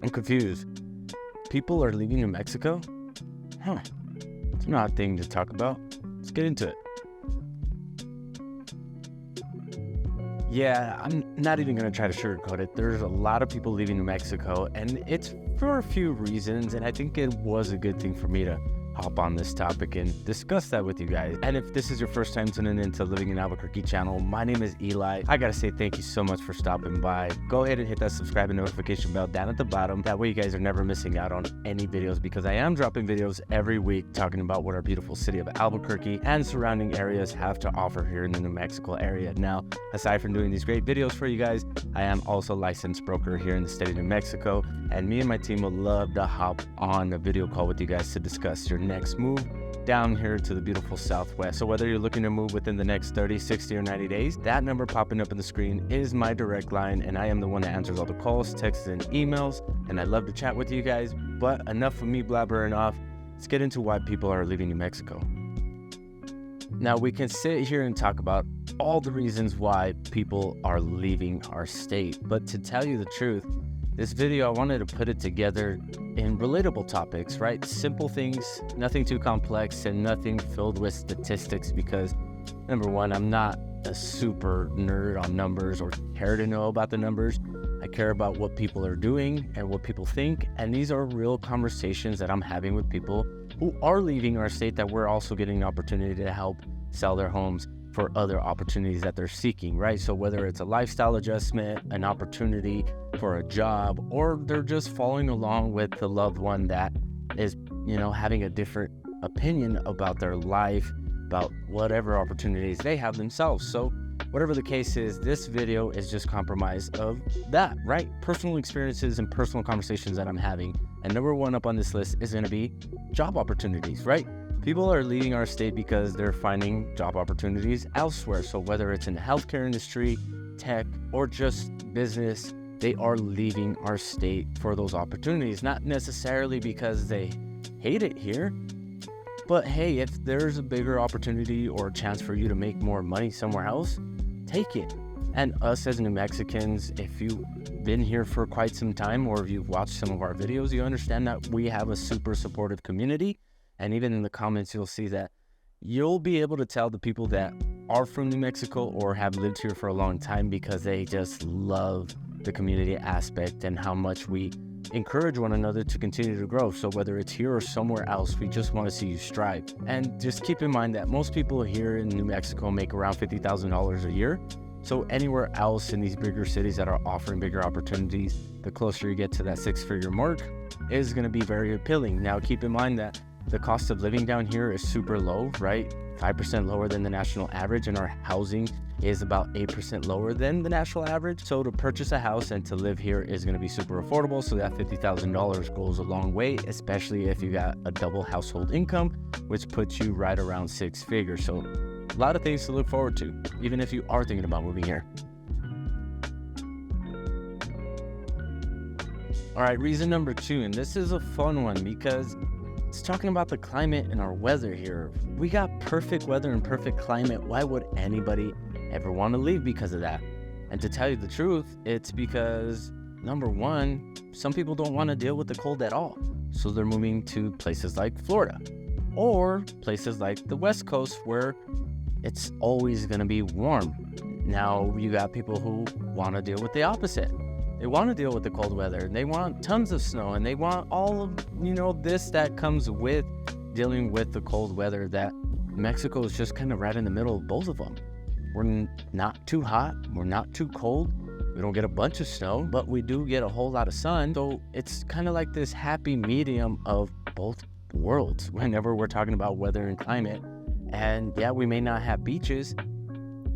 I'm confused. People are leaving New Mexico? Huh. It's an odd thing to talk about. Let's get into it. Yeah, I'm not even going to try to sugarcoat it. There's a lot of people leaving New Mexico, and it's for a few reasons, and I think it was a good thing for me to hop on this topic and discuss that with you guys. And if this is your first time tuning into Living in Albuquerque channel, my name is Eli. I gotta say thank you so much for stopping by. Go ahead and hit that subscribe and notification bell down at the bottom. That way you guys are never missing out on any videos, because I am dropping videos every week talking about what our beautiful city of Albuquerque and surrounding areas have to offer here in the New Mexico area. Now, aside from doing these great videos for you guys, I am also a licensed broker here in the state of New Mexico, and me and my team would love to hop on a video call with you guys to discuss your next move down here to the beautiful Southwest. So whether you're looking to move within the next 30, 60, or 90 days, that number popping up on the screen is my direct line, and I am the one that answers all the calls, texts, and emails, and I love to chat with you guys. But enough of me blabbering off. Let's get into why people are leaving New Mexico. Now, we can sit here and talk about all the reasons why people are leaving our state, but to tell you the truth, this video, I wanted to put it together in relatable topics, right? Simple things, nothing too complex, and nothing filled with statistics, because number one, I'm not a super nerd on numbers or care to know about the numbers. I care about what people are doing and what people think, and these are real conversations that I'm having with people who are leaving our state that we're also getting an opportunity to help sell their homes for other opportunities that they're seeking, right? So whether it's a lifestyle adjustment, an opportunity for a job, or they're just following along with the loved one that is, having a different opinion about their life, about whatever opportunities they have themselves. So whatever the case is, this video is just comprised of that, right? Personal experiences and personal conversations that I'm having. And number one up on this list is going to be job opportunities, right? People are leaving our state because they're finding job opportunities elsewhere. So whether it's in the healthcare industry, tech, or just business, they are leaving our state for those opportunities. Not necessarily because they hate it here, but hey, if there's a bigger opportunity or a chance for you to make more money somewhere else, take it. And us as New Mexicans, if you've been here for quite some time, or if you've watched some of our videos, you understand that we have a super supportive community. And even in the comments, you'll see that you'll be able to tell the people that are from New Mexico or have lived here for a long time, because they just love the community aspect and how much we encourage one another to continue to grow. So whether it's here or somewhere else, we just want to see you strive. And just keep in mind that most people here in New Mexico make around $50,000 a year. So anywhere else in these bigger cities that are offering bigger opportunities, the closer you get to that six-figure mark is going to be very appealing. Now, keep in mind that the cost of living down here is super low, right? 5% lower than the national average, and our housing is about 8% lower than the national average. So to purchase a house and to live here is going to be super affordable. So that $50,000 goes a long way, especially if you got a double household income, which puts you right around six figures. So a lot of things to look forward to, even if you are thinking about moving here. All right, reason number two, and this is a fun one because it's talking about the climate and our weather here. We got perfect weather and perfect climate. Why would anybody ever want to leave because of that? And to tell you the truth, it's because, number one, some people don't want to deal with the cold at all. So they're moving to places like Florida or places like the West Coast where it's always going to be warm. Now you got people who want to deal with the opposite. They want to deal with the cold weather, and they want tons of snow, and they want all of, this that comes with dealing with the cold weather. That Mexico is just kind of right in the middle of both of them. We're not too hot, we're not too cold, we don't get a bunch of snow, but we do get a whole lot of sun. So it's kind of like this happy medium of both worlds whenever we're talking about weather and climate. And yeah, we may not have beaches,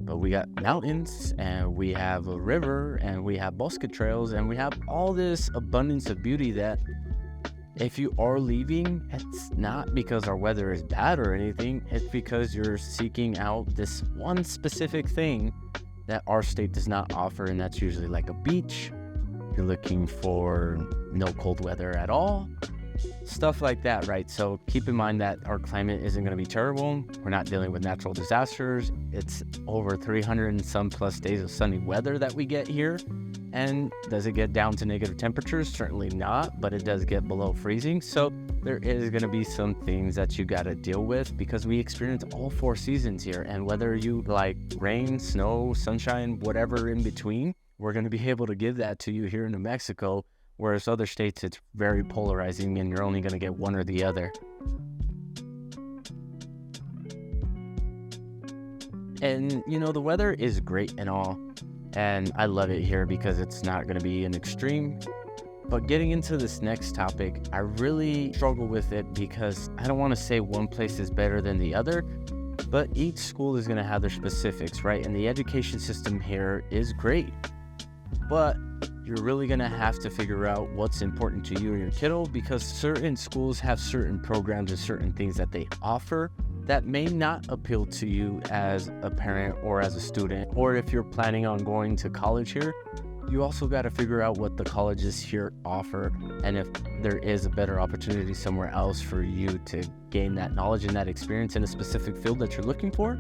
but we got mountains, and we have a river, and we have bosque trails, and we have all this abundance of beauty that if you are leaving, it's not because our weather is bad or anything. It's because you're seeking out this one specific thing that our state does not offer, and that's usually like a beach. You're looking for no cold weather at all. Stuff like that, right? So keep in mind that our climate isn't going to be terrible. We're not dealing with natural disasters. It's over 300 and some plus days of sunny weather that we get here. And does it get down to negative temperatures? Certainly not, but it does get below freezing. So there is going to be some things that you got to deal with because we experience all 4 seasons here. And whether you like rain, snow, sunshine, whatever in between, we're going to be able to give that to you here in New Mexico. Whereas other states, it's very polarizing and you're only going to get one or the other. And, the weather is great and all. And I love it here because it's not going to be an extreme. But getting into this next topic, I really struggle with it because I don't want to say one place is better than the other, but each school is going to have their specifics, right? And the education system here is great, but you're really going to have to figure out what's important to you and your kiddo because certain schools have certain programs and certain things that they offer that may not appeal to you as a parent or as a student, or if you're planning on going to college here, you also got to figure out what the colleges here offer and if there is a better opportunity somewhere else for you to gain that knowledge and that experience in a specific field that you're looking for.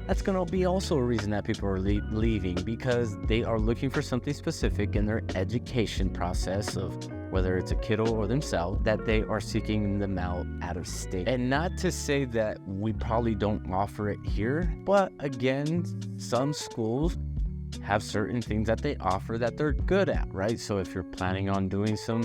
That's going to be also a reason that people are leaving because they are looking for something specific in their education process of whether it's a kiddo or themselves, that they are seeking them out of state. And not to say that we probably don't offer it here, but again, some schools have certain things that they offer that they're good at, right? So if you're planning on doing some,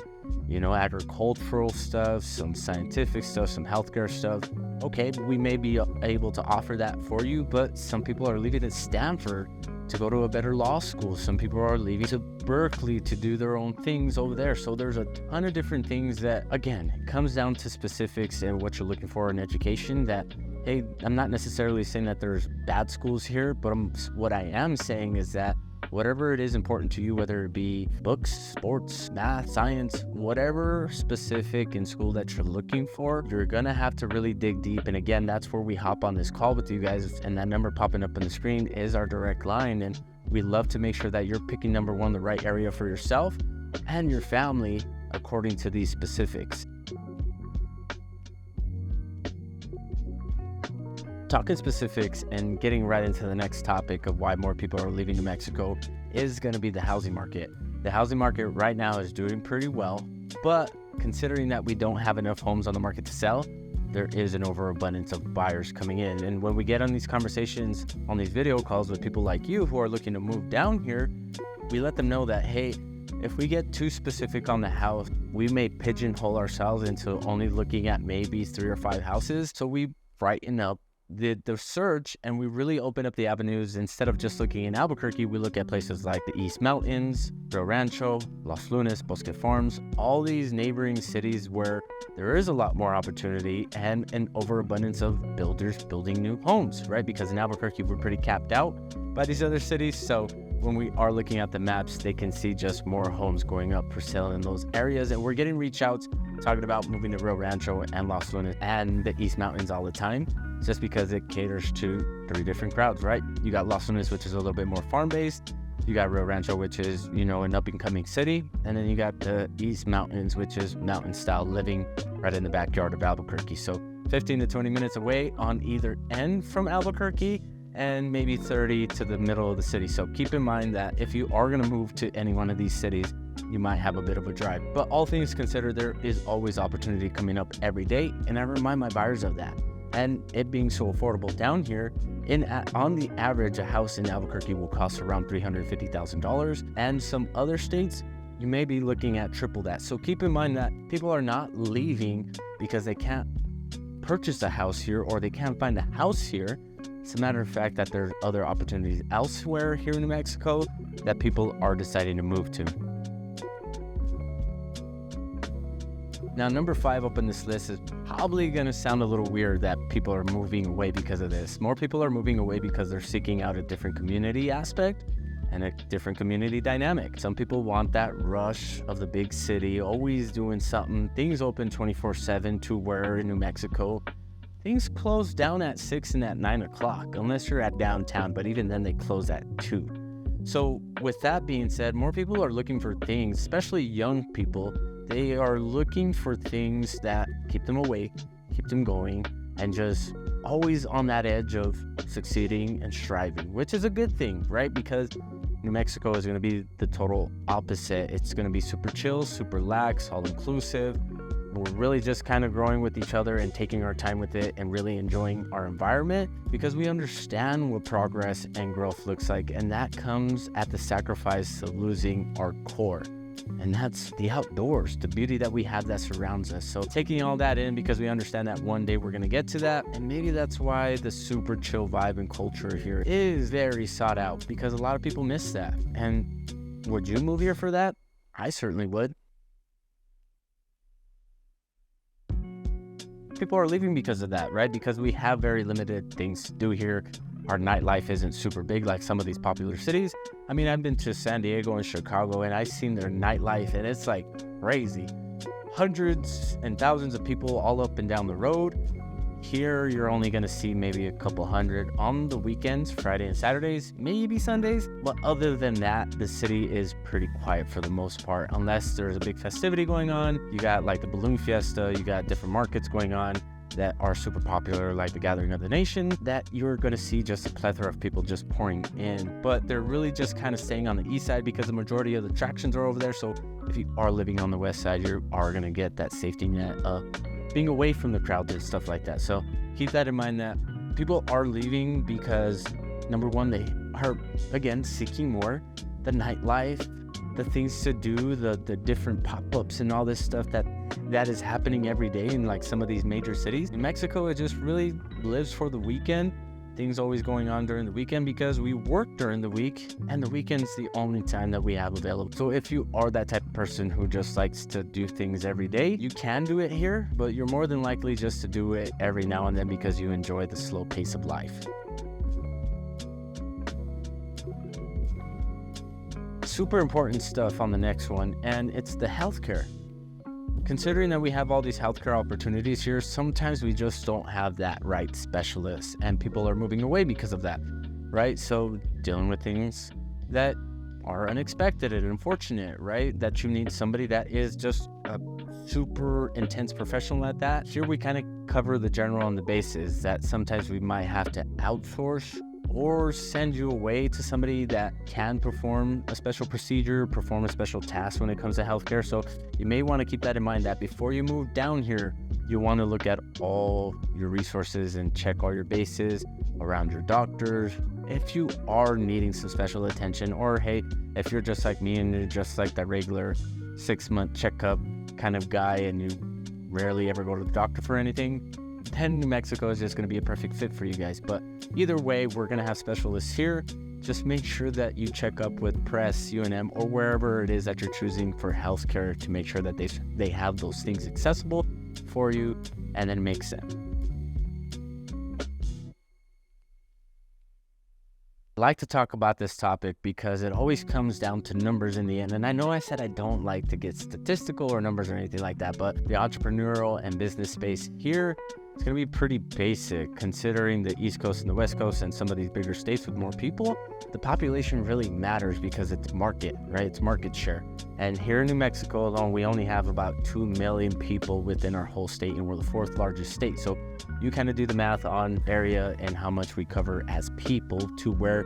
agricultural stuff, some scientific stuff, some healthcare stuff, okay, we may be able to offer that for you, but some people are leaving at Stanford to go to a better law school. Some people are leaving to Berkeley to do their own things over there. So there's a ton of different things that, again, it comes down to specifics and what you're looking for in education that, hey, I'm not necessarily saying that there's bad schools here, but what I am saying is that whatever it is important to you, whether it be books, sports, math, science, whatever specific in school that you're looking for, you're going to have to really dig deep. And again, that's where we hop on this call with you guys. And that number popping up on the screen is our direct line. And we love to make sure that you're picking, number one, the right area for yourself and your family according to these specifics. Talking specifics and getting right into the next topic of why more people are leaving New Mexico is going to be the housing market. The housing market right now is doing pretty well, but considering that we don't have enough homes on the market to sell, there is an overabundance of buyers coming in. And when we get on these conversations, on these video calls with people like you who are looking to move down here, we let them know that, hey, if we get too specific on the house, we may pigeonhole ourselves into only looking at maybe 3 or 5 houses. So we brighten up the search and we really open up the avenues. Instead of just looking in Albuquerque, we look at places like the East Mountains, Rio Rancho, Los Lunas, Bosque Farms, all these neighboring cities where there is a lot more opportunity and an overabundance of builders building new homes, right? Because in Albuquerque, we're pretty capped out by these other cities. So when we are looking at the maps, they can see just more homes going up for sale in those areas. And we're getting reach outs talking about moving to Rio Rancho and Los Lunas and the East Mountains all the time, just because it caters to 3 different crowds, right? You got Los Lunas, which is a little bit more farm-based. You got Rio Rancho, which is, an up-and-coming city. And then you got the East Mountains, which is mountain-style living right in the backyard of Albuquerque. So 15 to 20 minutes away on either end from Albuquerque and maybe 30 to the middle of the city. So keep in mind that if you are going to move to any one of these cities, you might have a bit of a drive. But all things considered, there is always opportunity coming up every day. And I remind my buyers of that. And it being so affordable down here, on the average, a house in Albuquerque will cost around $350,000. And some other states, you may be looking at triple that. So keep in mind that people are not leaving because they can't purchase a house here or they can't find a house here. It's a matter of fact that there's other opportunities elsewhere here in New Mexico that people are deciding to move to. Now, number 5 up on this list is probably going to sound a little weird that people are moving away because of this. More people are moving away because they're seeking out a different community aspect and a different community dynamic. Some people want that rush of the big city, always doing something, things open 24/7, to where in New Mexico, things close down at 6 and at 9 o'clock, unless you're at downtown, but even then they close at 2. So with that being said, more people are looking for things, especially young people. They are looking for things that keep them awake, keep them going, and just always on that edge of succeeding and striving, which is a good thing, right? Because New Mexico is going to be the total opposite. It's going to be super chill, super lax, all inclusive. We're really just kind of growing with each other and taking our time with it and really enjoying our environment because we understand what progress and growth looks like. And that comes at the sacrifice of losing our core. And that's the outdoors, the beauty that we have that surrounds us. So taking all that in because we understand that one day we're going to get to that. And maybe that's why the super chill vibe and culture here is very sought out because a lot of people miss that. And would you move here for that? I certainly would. People are leaving because of that, right? Because we have very limited things to do here. Our nightlife isn't super big like some of these popular cities. I mean, I've been to San Diego and Chicago and I've seen their nightlife and it's like crazy. Hundreds and thousands of people all up and down the road. Here, you're only going to see maybe a couple hundred on the weekends, Friday and Saturdays, maybe Sundays. But other than that, the city is pretty quiet for the most part, unless there's a big festivity going on. You got like the balloon fiesta, you got different markets going on that are super popular, like the Gathering of the Nation, that you're going to see just a plethora of people just pouring in. But they're really just kind of staying on the east side because the majority of the attractions are over there. So if you are living on the west side, you are going to get that safety net of being away from the crowd and stuff like that. So keep that in mind that people are leaving because, number one, they are, again, seeking more. The nightlife, the things to do, the different pop-ups and all this stuff that is happening every day in like some of these major cities. In Mexico, it just really lives for the weekend. Things always going on during the weekend because we work during the week and the weekend's the only time that we have available. So if you are that type of person who just likes to do things every day, you can do it here, but you're more than likely just to do it every now and then because you enjoy the slow pace of life. Super important stuff on the next one, and it's the healthcare. Considering that we have all these healthcare opportunities here, sometimes we just don't have that right specialist, and people are moving away because of that, right? So dealing with things that are unexpected and unfortunate, right? That you need somebody that is just a super intense professional at that. Here we kind of cover the general and the bases that sometimes we might have to outsource or send you away to somebody that can perform a special procedure, perform a special task when it comes to healthcare. So you may want to keep that in mind that before you move down here, you want to look at all your resources and check all your bases around your doctors. If you are needing some special attention, or hey, if you're just like me and you're just like that regular 6-month checkup kind of guy and you rarely ever go to the doctor for anything, then New Mexico is just going to be a perfect fit for you guys. But either way, we're going to have specialists here. Just make sure that you check up with Press, UNM, or wherever it is that you're choosing for healthcare to make sure that they have those things accessible for you and then make sense. I like to talk about this topic because it always comes down to numbers in the end. And I know I said I don't like to get statistical or numbers or anything like that, but the entrepreneurial and business space here, it's going to be pretty basic considering the East Coast and the West Coast and some of these bigger states with more people. The population really matters because it's market, right? It's market share. And here in New Mexico alone, we only have about 2 million people within our whole state, and we're the 4th largest state. So you kind of do the math on area and how much we cover as people to where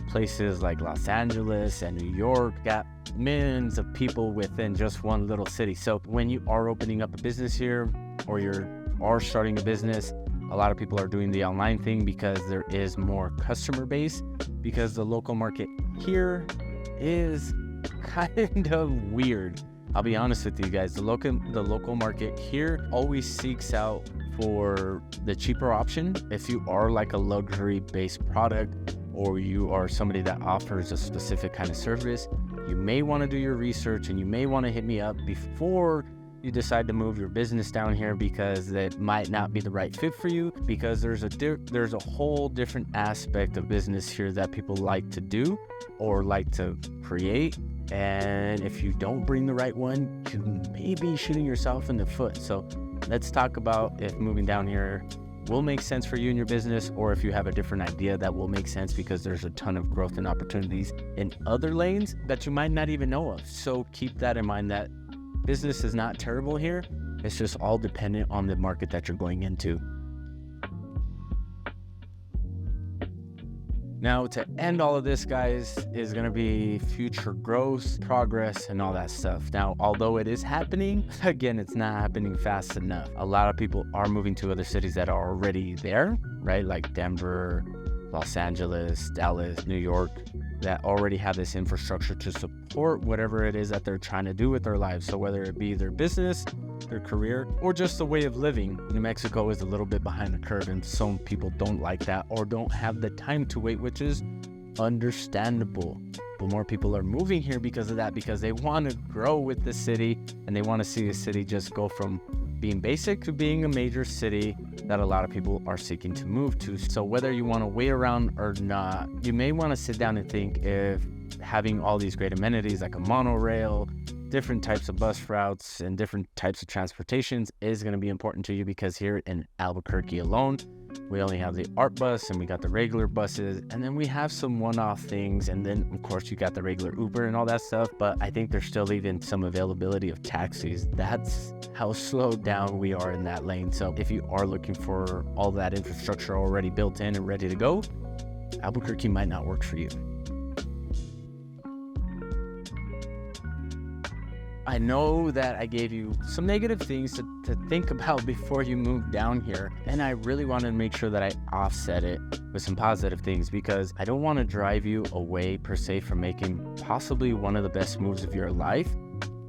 places like Los Angeles and New York got millions of people within just one little city. So when you are opening up a business here or you are starting a business, a lot of people are doing the online thing because there is more customer base, because the local market here is kind of weird. I'll be honest with you guys, the local market here always seeks out for the cheaper option. If you are like a luxury based product or you are somebody that offers a specific kind of service, you may want to do your research and you may want to hit me up before you decide to move your business down here, because that might not be the right fit for you, because there's a whole different aspect of business here that people like to do or like to create. And if you don't bring the right one, you may be shooting yourself in the foot. So let's talk about if moving down here will make sense for you and your business, or if you have a different idea that will make sense, because there's a ton of growth and opportunities in other lanes that you might not even know of. So keep that in mind, that business is not terrible here. It's just all dependent on the market that you're going into. Now, to end all of this, guys, is going to be future growth, progress, and all that stuff. Now, although it is happening, again, it's not happening fast enough. A lot of people are moving to other cities that are already there, right? Like Denver, Los Angeles, Dallas, New York, that already have this infrastructure to support whatever it is that they're trying to do with their lives. So whether it be their business, their career, or just a way of living, New Mexico is a little bit behind the curve, and some people don't like that or don't have the time to wait, which is understandable. But more people are moving here because of that, because they want to grow with the city and they want to see the city just go from being basic to being a major city that a lot of people are seeking to move to. So whether you want to wait around or not, you may want to sit down and think if having all these great amenities like a monorail, different types of bus routes, and different types of transportations is going to be important to you, because here in Albuquerque alone, we only have the ART bus and we got the regular buses, and then we have some one-off things, and then of course you got the regular Uber and all that stuff. But I think there's still even some availability of taxis. That's how slowed down we are in that lane. So if you are looking for all that infrastructure already built in and ready to go, Albuquerque might not work for you. I know that I gave you some negative things to think about before you move down here, and I really wanted to make sure that I offset it with some positive things, because I don't want to drive you away per se from making possibly one of the best moves of your life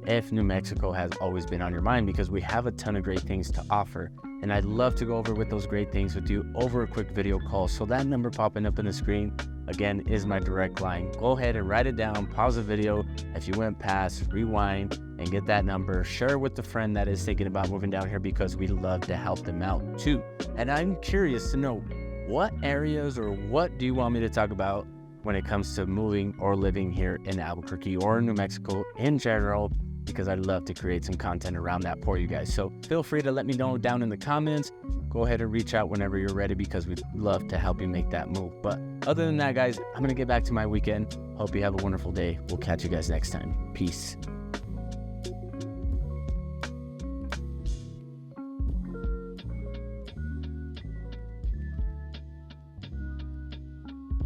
if New Mexico has always been on your mind, because we have a ton of great things to offer, and I'd love to go over with those great things with you over a quick video call. So that number popping up on the screen, again, is my direct line. Go ahead and write it down, pause the video. If you went past, rewind and get that number. Share it with a friend that is thinking about moving down here, because we love to help them out too. And I'm curious to know, what areas or what do you want me to talk about when it comes to moving or living here in Albuquerque or New Mexico in general, because I'd love to create some content around that for you guys. So feel free to let me know down in the comments. Go ahead and reach out whenever you're ready, because we'd love to help you make that move. But other than that, guys, I'm going to get back to my weekend. Hope you have a wonderful day. We'll catch you guys next time. Peace.